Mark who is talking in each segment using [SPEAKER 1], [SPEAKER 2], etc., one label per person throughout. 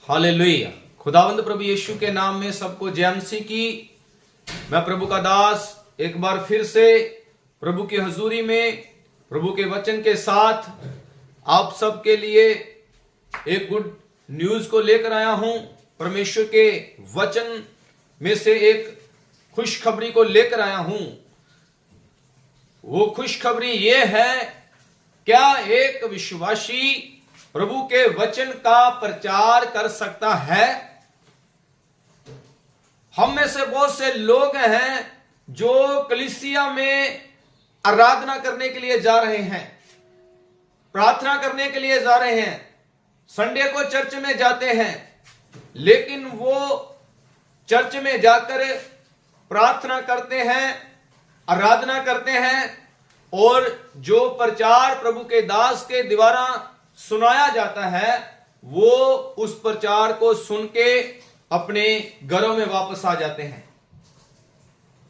[SPEAKER 1] Hallelujah. खुदावंद प्रभु यीशु के नाम में सबको जय मसीह की। मैं प्रभु का दास एक बार फिर से प्रभु की हजूरी में प्रभु के वचन के साथ आप सबके लिए एक गुड न्यूज को लेकर आया हूं। परमेश्वर के वचन में से एक खुशखबरी को लेकर आया हूं। वो खुशखबरी ये है, क्या एक विश्वासी प्रभु के वचन का प्रचार कर सकता है? हम में से बहुत से लोग हैं जो कलीसिया में आराधना करने के लिए जा रहे हैं, प्रार्थना करने के लिए जा रहे हैं, संडे को चर्च में जाते हैं, लेकिन वो चर्च में जाकर प्रार्थना करते हैं, आराधना करते हैं, और जो प्रचार प्रभु के दास के द्वारा सुनाया जाता है वो उस प्रचार को सुन के अपने घरों में वापस आ जाते हैं।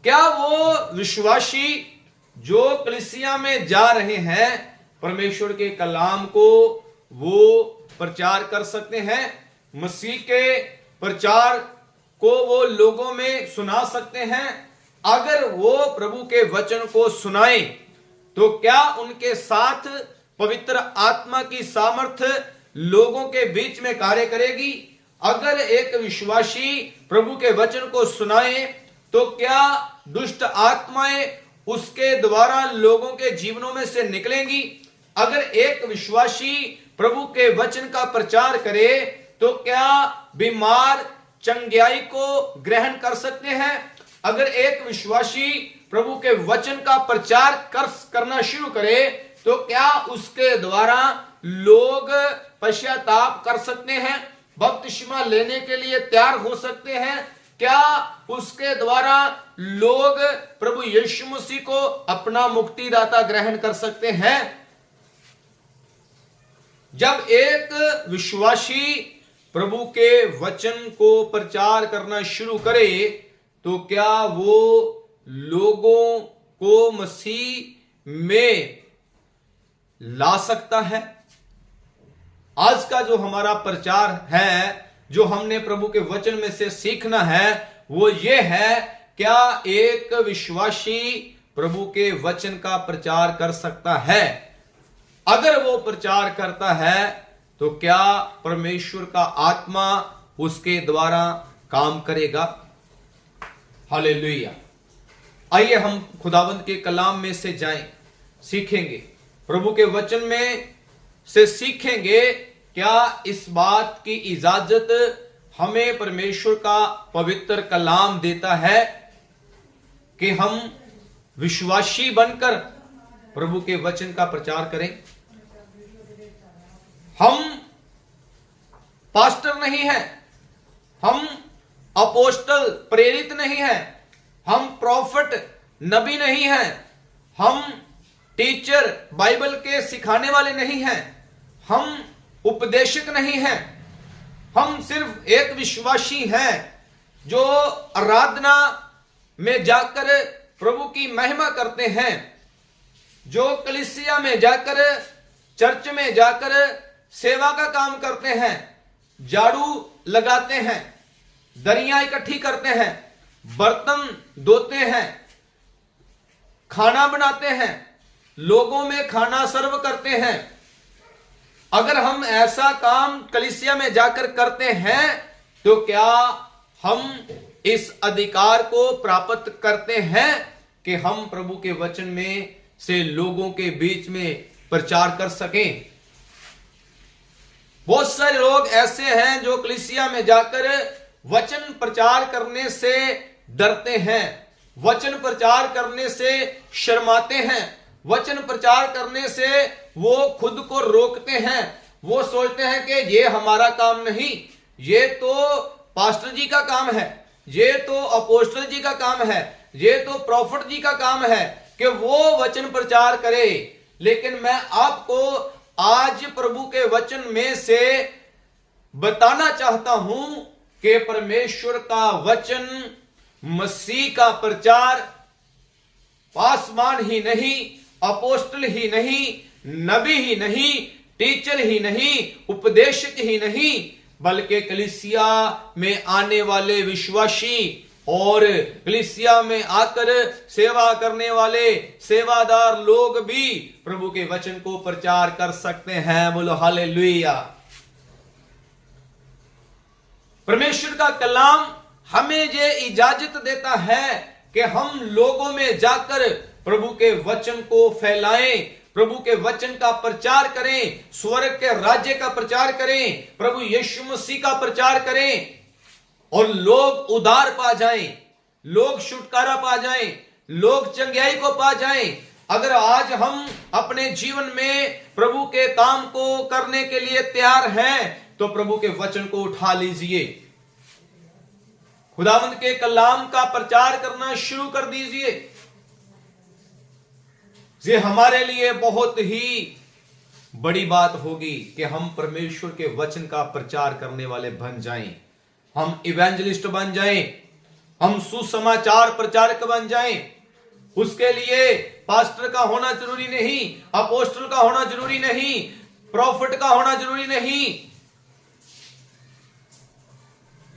[SPEAKER 1] क्या वो विश्वासी जो कलीसिया में जा रहे हैं परमेश्वर के कलाम को वो प्रचार कर सकते हैं? मसीह के प्रचार को वो लोगों में सुना सकते हैं? अगर वो प्रभु के वचन को सुनाए तो क्या उनके साथ पवित्र आत्मा की सामर्थ्य लोगों के बीच में कार्य करेगी? अगर एक विश्वासी प्रभु के वचन को सुनाए तो क्या दुष्ट आत्माएं उसके द्वारा लोगों के जीवनों में से निकलेंगी? अगर एक विश्वासी प्रभु के वचन का प्रचार करे तो क्या बीमार चंगाई को ग्रहण कर सकते हैं? अगर एक विश्वासी प्रभु के वचन का प्रचार करना शुरू करे तो क्या उसके द्वारा लोग पश्चाताप कर सकते हैं, बपतिस्मा लेने के लिए तैयार हो सकते हैं? क्या उसके द्वारा लोग प्रभु यीशु मसीह को अपना मुक्तिदाता ग्रहण कर सकते हैं? जब एक विश्वासी प्रभु के वचन को प्रचार करना शुरू करे तो क्या वो लोगों को मसीह में ला सकता है? आज का जो हमारा प्रचार है, जो हमने प्रभु के वचन में से सीखना है, वो ये है, क्या एक विश्वासी प्रभु के वचन का प्रचार कर सकता है? अगर वो प्रचार करता है तो क्या परमेश्वर का आत्मा उसके द्वारा काम करेगा? हालेलुया। आइए हम खुदावंद के कलाम में से जाएं, सीखेंगे प्रभु के वचन में से सीखेंगे। क्या इस बात की इजाजत हमें परमेश्वर का पवित्र कलाम देता है कि हम विश्वासी बनकर प्रभु के वचन का प्रचार करें? हम पास्टर नहीं हैं, हम अपोस्टल प्रेरित नहीं हैं, हम प्रॉफिट नबी नहीं हैं, हम टीचर बाइबल के सिखाने वाले नहीं हैं, हम उपदेशक नहीं हैं। हम सिर्फ एक विश्वासी हैं जो आराधना में जाकर प्रभु की महिमा करते हैं, जो कलीसिया में जाकर, चर्च में जाकर सेवा का काम करते हैं, झाड़ू लगाते हैं, दरियां इकट्ठी करते हैं, बर्तन धोते हैं, खाना बनाते हैं, लोगों में खाना सर्व करते हैं। अगर हम ऐसा काम कलीसिया में जाकर करते हैं तो क्या हम इस अधिकार को प्राप्त करते हैं कि हम प्रभु के वचन में से लोगों के बीच में प्रचार कर सकें? बहुत सारे लोग ऐसे हैं जो कलीसिया में जाकर वचन प्रचार करने से डरते हैं, वचन प्रचार करने से शर्माते हैं, वचन प्रचार करने से वो खुद को रोकते हैं। वो सोचते हैं कि ये हमारा काम नहीं, ये तो पास्टर जी का काम है, ये तो अपोस्टल जी का काम है, ये तो प्रॉफिट जी का काम है कि वो वचन प्रचार करे। लेकिन मैं आपको आज प्रभु के वचन में से बताना चाहता हूं कि परमेश्वर का वचन, मसीह का प्रचार पासवान ही नहीं, अपोस्टल ही नहीं, नबी ही नहीं, टीचर ही नहीं, उपदेशक ही नहीं, बल्कि कलीसिया में आने वाले विश्वासी और कलीसिया में आकर सेवा करने वाले सेवादार लोग भी प्रभु के वचन को प्रचार कर सकते हैं। बोलो हालेलुया। परमेश्वर का कलाम हमें ये इजाजत देता है कि हम लोगों में जाकर प्रभु के वचन को फैलाएं, प्रभु के वचन का प्रचार करें, स्वर्ग के राज्य का प्रचार करें, प्रभु यीशु मसीह का प्रचार करें और लोग उद्धार पा जाएं, लोग छुटकारा पा जाएं, लोग चंगाई को पा जाएं। अगर आज हम अपने जीवन में प्रभु के काम को करने के लिए तैयार हैं तो प्रभु के वचन को उठा लीजिए, खुदावंद के कलाम का प्रचार करना शुरू कर दीजिए। ये हमारे लिए बहुत ही बड़ी बात होगी कि हम परमेश्वर के वचन का प्रचार करने वाले बन जाएं, हम इवेंजलिस्ट बन जाएं, हम सुसमाचार प्रचारक बन जाएं। उसके लिए पास्टर का होना जरूरी नहीं, अपोस्टल का होना जरूरी नहीं, प्रॉफिट का होना जरूरी नहीं।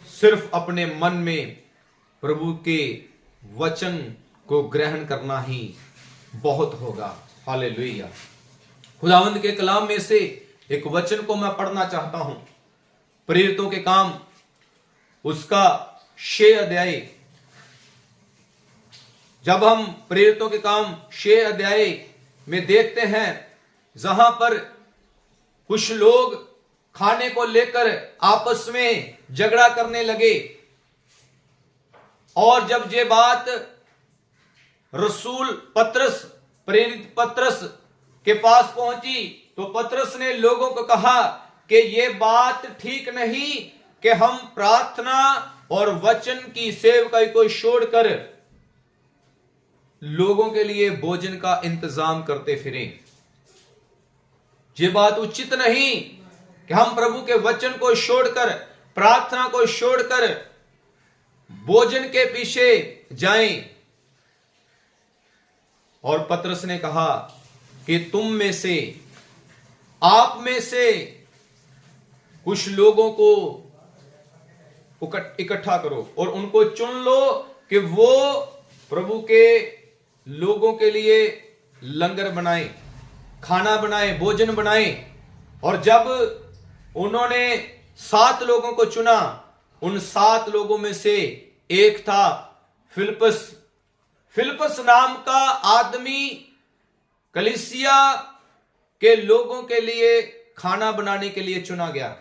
[SPEAKER 1] सिर्फ अपने मन में प्रभु के वचन को ग्रहण करना ही बहुत होगा। हालेलुया। खुदावंद के कलाम में से एक वचन को मैं पढ़ना चाहता हूं, प्रेरितों के काम उसका 6 अध्याय। जब हम प्रेरितों के काम 6 अध्याय में देखते हैं, जहां पर कुछ लोग खाने को लेकर आपस में झगड़ा करने लगे और जब ये बात रसूल पतरस, प्रेरित पतरस के पास पहुंची तो पतरस ने लोगों को कहा कि ये बात ठीक नहीं कि हम प्रार्थना और वचन की सेवकाई को छोड़कर लोगों के लिए भोजन का इंतजाम करते फिरें। ये बात उचित नहीं कि हम प्रभु के वचन को छोड़कर, प्रार्थना को छोड़कर भोजन के पीछे जाएं। और पतरस ने कहा कि तुम में से, आप में से कुछ लोगों को इकट्ठा करो और उनको चुन लो कि वो प्रभु के लोगों के लिए लंगर बनाएं, खाना बनाएं, भोजन बनाएं। और जब उन्होंने 7 लोगों को चुना, उन 7 लोगों में से एक था फिलिप्पस। फिलिप्पस नाम का आदमी कलीसिया के लोगों के लिए खाना बनाने के लिए चुना गया।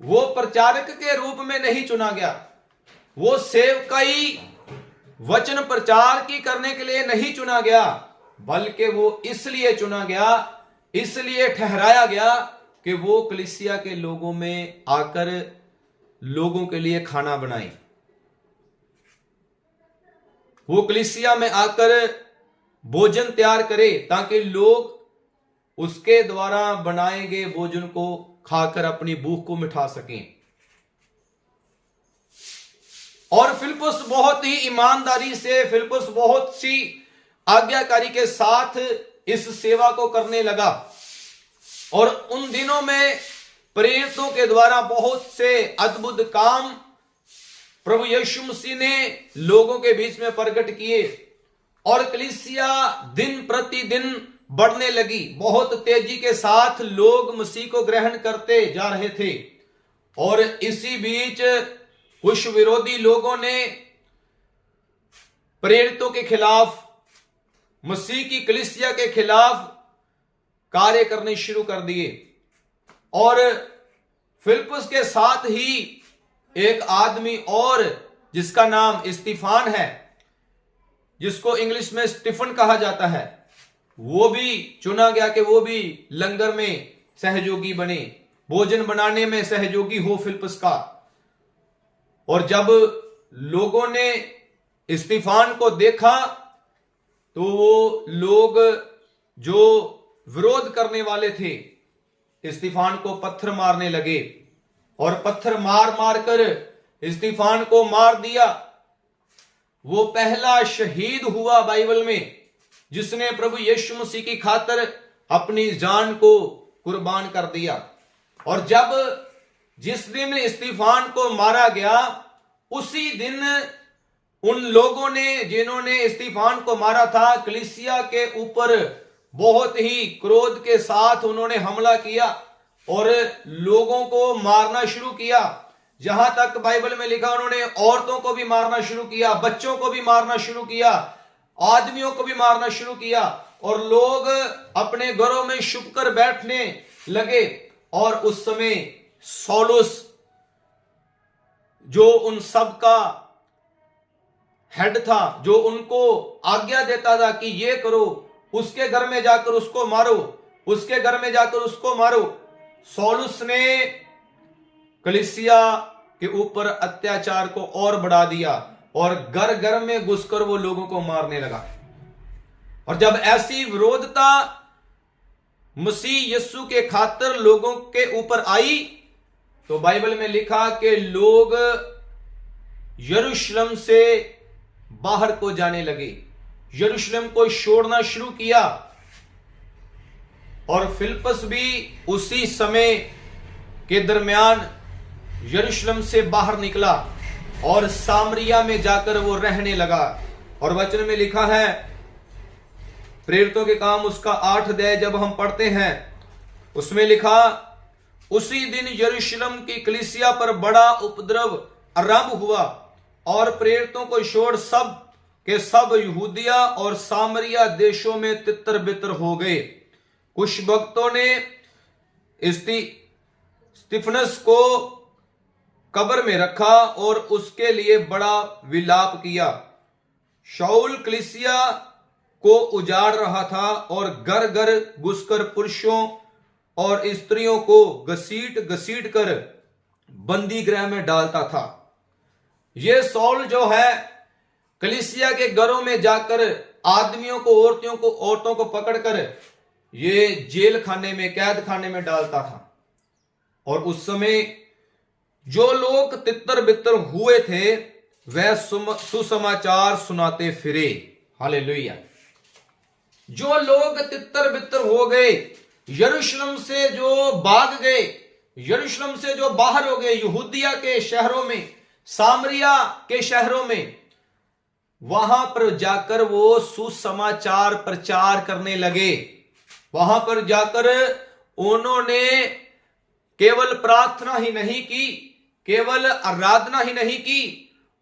[SPEAKER 1] वो प्रचारक के रूप में नहीं चुना गया, वो सेवकाई वचन प्रचार की करने के लिए नहीं चुना गया, बल्कि वो इसलिए चुना गया, इसलिए ठहराया गया कि वो कलीसिया के लोगों में आकर लोगों के लिए खाना बनाए, वो कलीसिया में आकर भोजन तैयार करे ताकि लोग उसके द्वारा बनाए गए भोजन को खाकर अपनी भूख को मिटा सकें। और फिलिप्पस बहुत ही ईमानदारी से, फिलिप्पस बहुत सी आज्ञाकारी के साथ इस सेवा को करने लगा। और उन दिनों में प्रेरितों के द्वारा बहुत से अद्भुत काम प्रभु यीशु मसीह ने लोगों के बीच में प्रकट किए और कलीसिया दिन प्रतिदिन बढ़ने लगी। बहुत तेजी के साथ लोग मसीह को ग्रहण करते जा रहे थे। और इसी बीच कुछ विरोधी लोगों ने प्रेरितों के खिलाफ, मसीह की कलीसिया के खिलाफ कार्य करने शुरू कर दिए। और फिलिप्पस के साथ ही एक आदमी और जिसका नाम स्तिफान है, जिसको इंग्लिश में स्टीफन कहा जाता है, वो भी चुना गया कि वो भी लंगर में सहयोगी बने, भोजन बनाने में सहयोगी हो फिलिप्पस का। और जब लोगों ने स्तिफान को देखा तो वो लोग जो विरोध करने वाले थे स्तिफान को पत्थर मारने लगे और पत्थर मार मार कर स्तिफान को मार दिया। वो पहला शहीद हुआ बाइबल में जिसने प्रभु यीशु मसीह की खातिर अपनी जान को कुर्बान कर दिया। और जब जिस दिन स्तिफान को मारा गया, उसी दिन उन लोगों ने जिन्होंने स्तिफान को मारा था, कलीसिया के ऊपर बहुत ही क्रोध के साथ उन्होंने हमला किया और लोगों को मारना शुरू किया। जहां तक बाइबल में लिखा, उन्होंने औरतों को भी मारना शुरू किया, बच्चों को भी मारना शुरू किया, आदमियों को भी मारना शुरू किया, और लोग अपने घरों में छुप कर बैठने लगे। और उस समय सौलुस, जो उन सब का हेड था, जो उनको आज्ञा देता था कि ये करो, उसके घर में जाकर उसको मारो, उसके घर में जाकर उसको मारो, सौलुस ने कलीसिया के ऊपर अत्याचार को और बढ़ा दिया और घर घर में घुसकर वो लोगों को मारने लगा। और जब ऐसी विरोधता मसीह यीशु के खातिर लोगों के ऊपर आई, तो बाइबल में लिखा कि लोग यरूशलेम से बाहर को जाने लगे, यरूशलेम को छोड़ना शुरू किया। और फिलिप्पस भी उसी समय के दरमियान यरूशलेम से बाहर निकला और सामरिया में जाकर वो रहने लगा। और वचन में लिखा है, प्रेरितों के काम उसका 8 अध्याय जब हम पढ़ते हैं, उसमें लिखा, उसी दिन यरूशलेम की कलीसिया पर बड़ा उपद्रव आरंभ हुआ और प्रेरितों को छोड़ सब के सब यहूदिया और सामरिया देशों में तितर बितर हो गए। कुछ भक्तों ने स्तिफनस को कब्र में रखा और उसके लिए बड़ा विलाप किया। शाऊल कलीसिया को उजाड़ रहा था और घर घर घुसकर पुरुषों और स्त्रियों को घसीट घसीट कर बंदी गृह में डालता था। यह शाऊल जो है, कलीसिया के घरों में जाकर आदमियों को, औरतों को पकड़कर ये जेल खाने में, कैद खाने में डालता था। और उस समय जो लोग तितर बितर हुए थे, वह सुसमाचार सुनाते फिरे। हालेलुया। जो लोग तितर बितर हो गए, यरूशलेम से जो भाग गए, यरूशलेम से जो बाहर हो गए, यहूदिया के शहरों में, सामरिया के शहरों में, वहां पर जाकर वो सुसमाचार प्रचार करने लगे। वहां पर जाकर उन्होंने केवल प्रार्थना ही नहीं की, केवल आराधना ही नहीं की,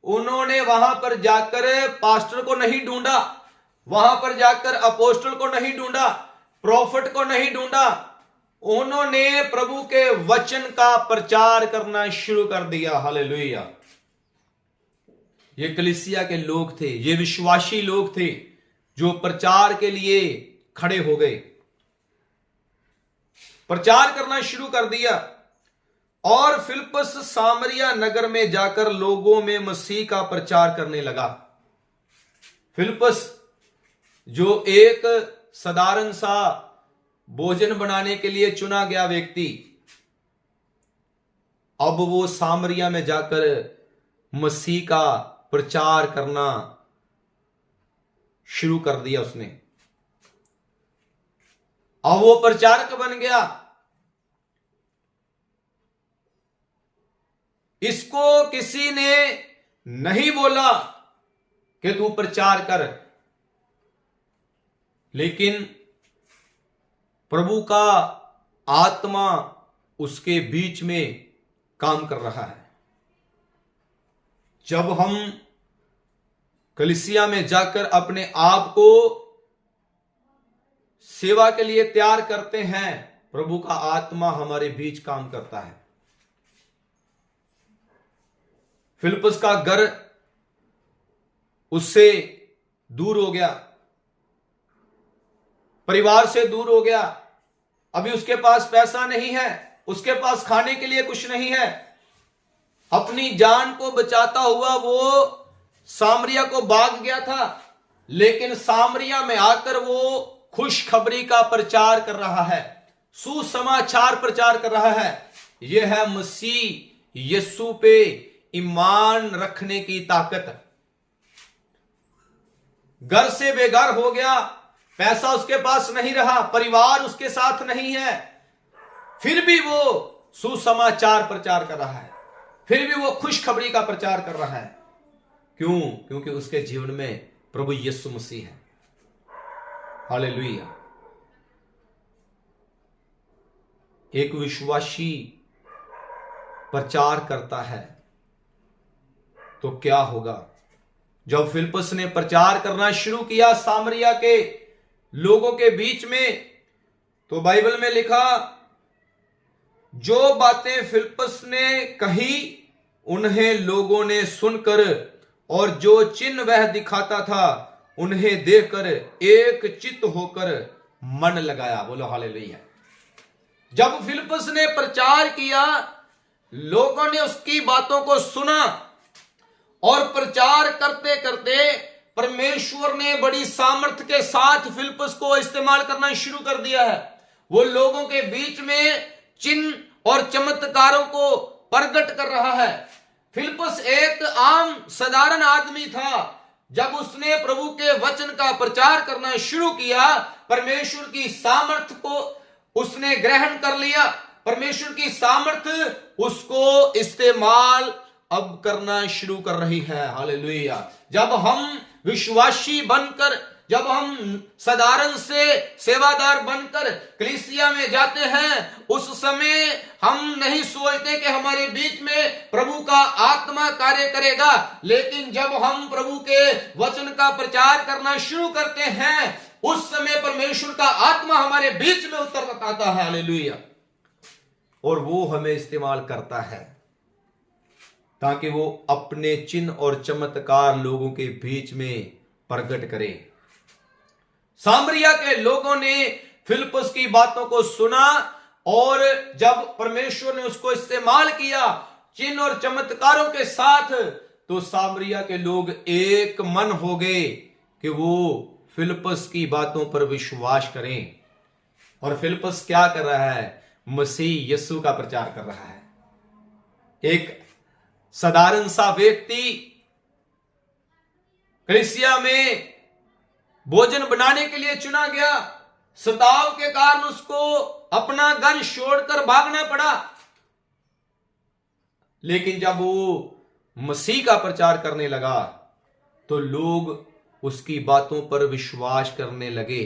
[SPEAKER 1] उन्होंने वहां पर जाकर पास्टर को नहीं ढूंढा, वहां पर जाकर अपोस्टल को नहीं ढूंढा, प्रॉफिट को नहीं ढूंढा, उन्होंने प्रभु के वचन का प्रचार करना शुरू कर दिया। हालेलुया। ये कलीसिया के लोग थे, ये विश्वासी लोग थे जो प्रचार के लिए खड़े हो गए, प्रचार करना शुरू कर दिया। और फिलिप्पस सामरिया नगर में जाकर लोगों में मसीह का प्रचार करने लगा। फिलिप्पस, जो एक साधारण सा भोजन बनाने के लिए चुना गया व्यक्ति, अब वो सामरिया में जाकर मसीह का प्रचार करना शुरू कर दिया उसने। अब वो प्रचारक बन गया। इसको किसी ने नहीं बोला कि तू प्रचार कर, लेकिन प्रभु का आत्मा उसके बीच में काम कर रहा है। जब हम कलीसिया में जाकर अपने आप को सेवा के लिए तैयार करते हैं, प्रभु का आत्मा हमारे बीच काम करता है। फिलिप्पस का घर उससे दूर हो गया, परिवार से दूर हो गया। अभी उसके पास पैसा नहीं है, उसके पास खाने के लिए कुछ नहीं है। अपनी जान को बचाता हुआ वो सामरिया को भाग गया था, लेकिन सामरिया में आकर वो खुशखबरी का प्रचार कर रहा है, सुसमाचार प्रचार कर रहा है। यह है मसीह यीशु पे ईमान रखने की ताकत। घर से बेघर हो गया, पैसा उसके पास नहीं रहा, परिवार उसके साथ नहीं है, फिर भी वो सुसमाचार प्रचार कर रहा है, फिर भी वो खुशखबरी का प्रचार कर रहा है। क्यों? क्योंकि उसके जीवन में प्रभु यीशु मसीह है। हालेलुया। एक विश्वासी प्रचार करता है तो क्या होगा? जब फिलिप्पुस ने प्रचार करना शुरू किया सामरिया के लोगों के बीच में, तो बाइबल में लिखा, जो बातें फिलिप्पुस ने कही उन्हें लोगों ने सुनकर और जो चिन्ह वह दिखाता था उन्हें देखकर एक चित्त होकर मन लगाया। बोलो हालेलुया। जब फिलिप्पुस ने प्रचार किया, लोगों ने उसकी बातों को सुना और प्रचार करते करते परमेश्वर ने बड़ी सामर्थ्य के साथ फिलिप्पुस को इस्तेमाल करना शुरू कर दिया है। वो लोगों के बीच में चिन्ह और चमत्कारों को प्रकट कर रहा है। फिलिप्पुस एक आम साधारण आदमी था। जब उसने प्रभु के वचन का प्रचार करना शुरू किया, परमेश्वर की सामर्थ्य को उसने ग्रहण कर लिया। परमेश्वर की सामर्थ्य उसको इस्तेमाल अब करना शुरू कर रही है। हालेलुया। जब हम विश्वासी बनकर, जब हम साधारण से सेवादार बनकर कलीसिया में जाते हैं, उस समय हम नहीं सोचते कि हमारे बीच में प्रभु का आत्मा कार्य करेगा। लेकिन जब हम प्रभु के वचन का प्रचार करना शुरू करते हैं, उस समय परमेश्वर का आत्मा हमारे बीच में उतर आता है। हालेलुया। और वो हमें इस्तेमाल करता है ताकि वो अपने चिन्ह और चमत्कार लोगों के बीच में प्रकट करे। सामरिया के लोगों ने फिलिप्पुस की बातों को सुना और जब परमेश्वर ने उसको इस्तेमाल किया चिन्ह और चमत्कारों के साथ, तो सामरिया के लोग एक मन हो गए कि वो फिलिप्पुस की बातों पर विश्वास करें। और फिलिप्पुस क्या कर रहा है? मसीह यीशु का प्रचार कर रहा है। एक साधारण सा व्यक्ति कलीसिया में भोजन बनाने के लिए चुना गया। सताव के कारण उसको अपना घर छोड़कर भागना पड़ा। लेकिन जब वो मसीह का प्रचार करने लगा तो लोग उसकी बातों पर विश्वास करने लगे।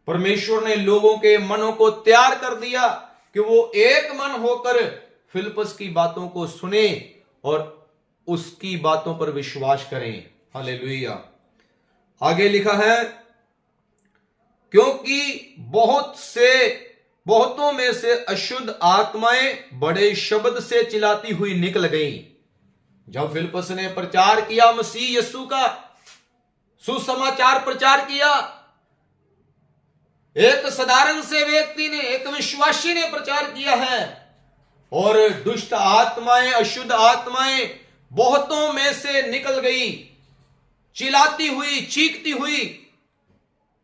[SPEAKER 1] परमेश्वर ने लोगों के मनों को तैयार कर दिया कि वो एक मन होकर फिलिप्पुस की बातों को सुने और उसकी बातों पर विश्वास करें। हालेलुया। आगे लिखा है, क्योंकि बहुतों में से अशुद्ध आत्माएं बड़े शब्द से चिल्लाती हुई निकल गईं। जब फिलिप्पुस ने प्रचार किया, मसीह यीशु का सुसमाचार प्रचार किया, एक साधारण से व्यक्ति ने, एक विश्वासी ने प्रचार किया है, और दुष्ट आत्माएं, अशुद्ध आत्माएं बहुतों में से निकल गई, चिल्लाती हुई, चीखती हुई।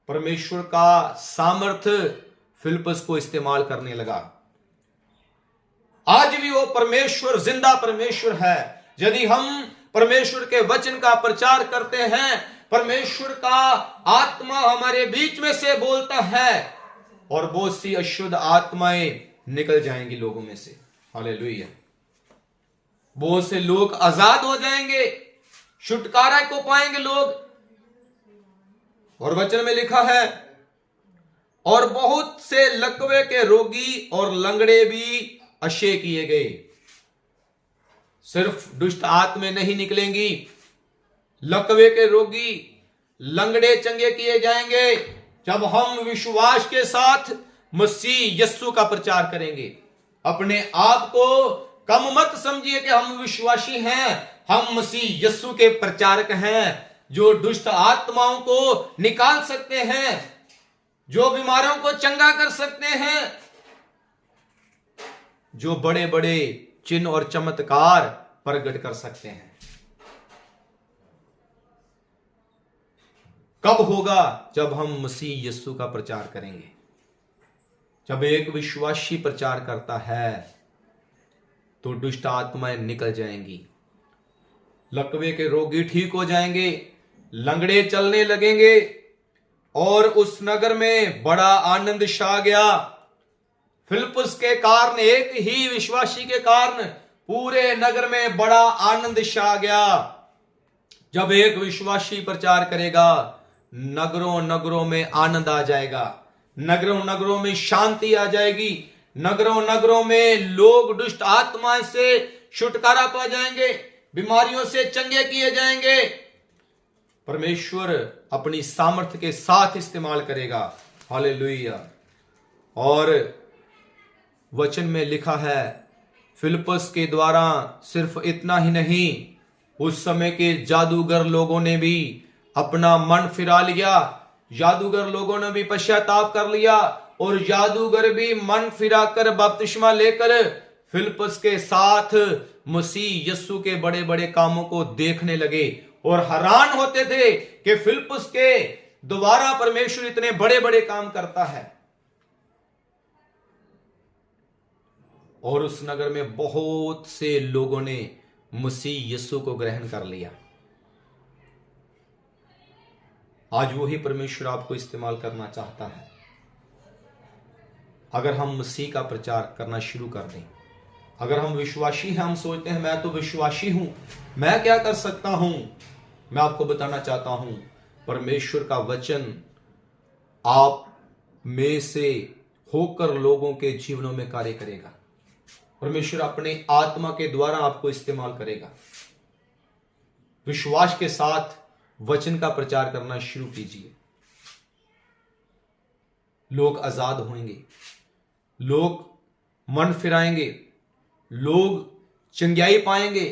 [SPEAKER 1] परमेश्वर का सामर्थ्य फिलिप्पुस को इस्तेमाल करने लगा। आज भी वो परमेश्वर जिंदा परमेश्वर है। यदि हम परमेश्वर के वचन का प्रचार करते हैं, परमेश्वर का आत्मा हमारे बीच में से बोलता है और बहुत सी अशुद्ध आत्माएं निकल जाएंगी लोगों में से। हालेलुया। बहुत से लोग आजाद हो जाएंगे, छुटकारा को पाएंगे लोग। और वचन में लिखा है, और बहुत से लकवे के रोगी और लंगड़े भी अक्षय किए गए। सिर्फ दुष्ट आत्माएं नहीं निकलेंगी, लकवे के रोगी, लंगड़े चंगे किए जाएंगे जब हम विश्वास के साथ मसीह यीशु का प्रचार करेंगे। अपने आप को कम मत समझिए कि हम विश्वासी हैं। हम मसीह यीशु के प्रचारक हैं, जो दुष्ट आत्माओं को निकाल सकते हैं, जो बीमारों को चंगा कर सकते हैं, जो बड़े बड़े चिन्ह और चमत्कार प्रकट कर सकते हैं। कब होगा? जब हम मसीह यीशु का प्रचार करेंगे। जब एक विश्वासी प्रचार करता है तो दुष्ट आत्माएं निकल जाएंगी, लकवे के रोगी ठीक हो जाएंगे, लंगड़े चलने लगेंगे और उस नगर में बड़ा आनंद छा गया। फिलिप्पुस के कारण, एक ही विश्वासी के कारण पूरे नगर में बड़ा आनंद छा गया। जब एक विश्वासी प्रचार करेगा, नगरों नगरों में आनंद आ जाएगा, नगरों नगरों में शांति आ जाएगी, नगरों नगरों में लोग दुष्ट आत्माओं से छुटकारा पा जाएंगे, बीमारियों से चंगे किए जाएंगे। परमेश्वर अपनी सामर्थ्य के साथ इस्तेमाल करेगा। हालेलुया। और वचन में लिखा है, फिलिप्पुस के द्वारा सिर्फ इतना ही नहीं, उस समय के जादूगर लोगों ने भी अपना मन फिरा लिया, जादूगर लोगों ने भी पश्चाताप कर लिया और जादूगर भी मन फिराकर बपतिस्मा लेकर फिलिप्पुस के साथ मसीह यीशु के बड़े बड़े कामों को देखने लगे और हैरान होते थे कि फिलिप्पुस के द्वारा परमेश्वर इतने बड़े बड़े काम करता है। और उस नगर में बहुत से लोगों ने मसीह यीशु को ग्रहण कर लिया। आज वही परमेश्वर आपको इस्तेमाल करना चाहता है, अगर हम मसीह का प्रचार करना शुरू कर दें। अगर हम विश्वासी हैं, हम सोचते हैं मैं तो विश्वासी हूं, मैं क्या कर सकता हूं। मैं आपको बताना चाहता हूं, परमेश्वर का वचन आप में से होकर लोगों के जीवनों में कार्य करेगा। परमेश्वर अपने आत्मा के द्वारा आपको इस्तेमाल करेगा। विश्वास के साथ वचन का प्रचार करना शुरू कीजिए। लोग आजाद होंगे, लोग मन फिराएंगे, लोग चंगाई पाएंगे,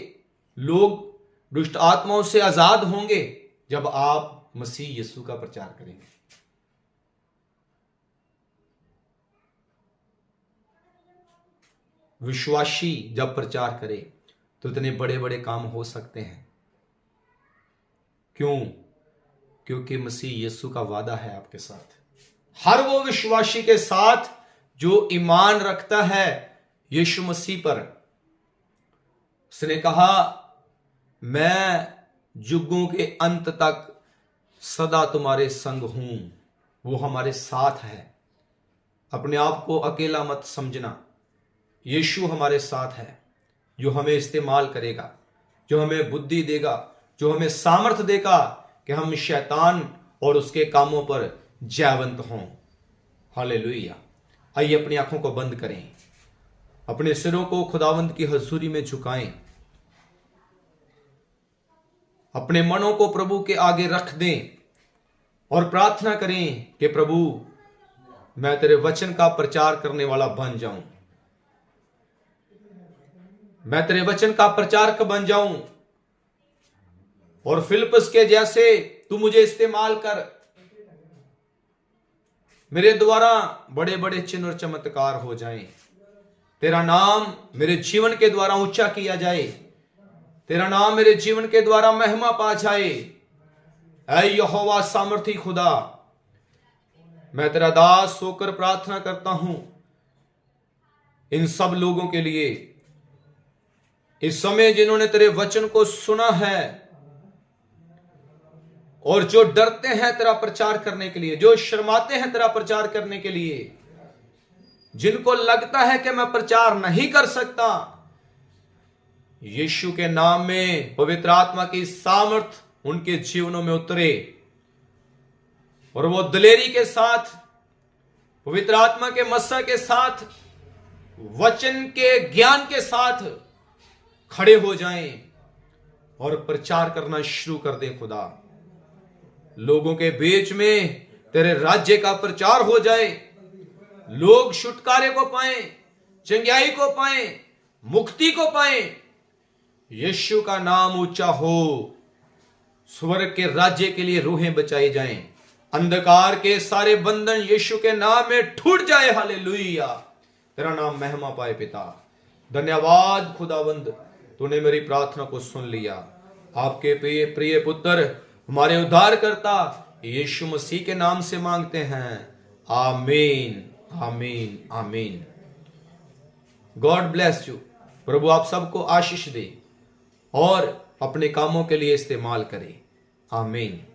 [SPEAKER 1] लोग दुष्ट आत्माओं से आजाद होंगे जब आप मसीह यीशु का प्रचार करेंगे। विश्वासी जब प्रचार करे तो इतने बड़े बड़े काम हो सकते हैं। क्यों? क्योंकि मसीह यीशु का वादा है आपके साथ, हर वो विश्वासी के साथ जो ईमान रखता है यीशु मसीह पर। उसने कहा, मैं युगों के अंत तक सदा तुम्हारे संग हूं। वो हमारे साथ है। अपने आप को अकेला मत समझना। यीशु हमारे साथ है, जो हमें इस्तेमाल करेगा, जो हमें बुद्धि देगा, जो हमें सामर्थ देगा कि हम शैतान और उसके कामों पर जयवंत हों। हालेलुया। आइए अपनी आंखों को बंद करें, अपने सिरों को खुदावंद की हजूरी में झुकाएं, अपने मनों को प्रभु के आगे रख दें और प्रार्थना करें कि प्रभु, मैं तेरे वचन का प्रचार करने वाला बन जाऊं, मैं तेरे वचन का प्रचारक बन जाऊं और फिलिप्पुस के जैसे तू मुझे इस्तेमाल कर। मेरे द्वारा बड़े बड़े चिन्ह और चमत्कार हो जाएं। तेरा नाम मेरे जीवन के द्वारा ऊंचा किया जाए। तेरा नाम मेरे जीवन के द्वारा महिमा पा जाए। ऐ यहोवा सामर्थी खुदा, मैं तेरा दास होकर प्रार्थना करता हूं इन सब लोगों के लिए, इस समय जिन्होंने तेरे वचन को सुना है और जो डरते हैं तेरा प्रचार करने के लिए, जो शर्माते हैं तेरा प्रचार करने के लिए, जिनको लगता है कि मैं प्रचार नहीं कर सकता, यीशु के नाम में पवित्र आत्मा की सामर्थ उनके जीवनों में उतरे और वो दिलेरी के साथ, पवित्र आत्मा के मस्सा के साथ, वचन के ज्ञान के साथ खड़े हो जाएं और प्रचार करना शुरू कर दें। खुदा, लोगों के बीच में तेरे राज्य का प्रचार हो जाए, लोग छुटकारे को पाएं, चंगाई को पाएं, मुक्ति को पाएं। यीशु का नाम ऊंचा हो, स्वर्ग के राज्य के लिए रूहें बचाई जाएं, अंधकार के सारे बंधन यीशु के नाम में टूट जाए। हालेलुया। तेरा नाम महिमा पाए पिता। धन्यवाद खुदावंद, तूने मेरी प्रार्थना को सुन लिया। आपके प्रिय पुत्र हमारे उद्धारकर्ता यीशु मसीह के नाम से मांगते हैं। आमीन, आमीन, आमीन। God bless you. प्रभु आप सबको आशीष दे और अपने कामों के लिए इस्तेमाल करे। आमीन।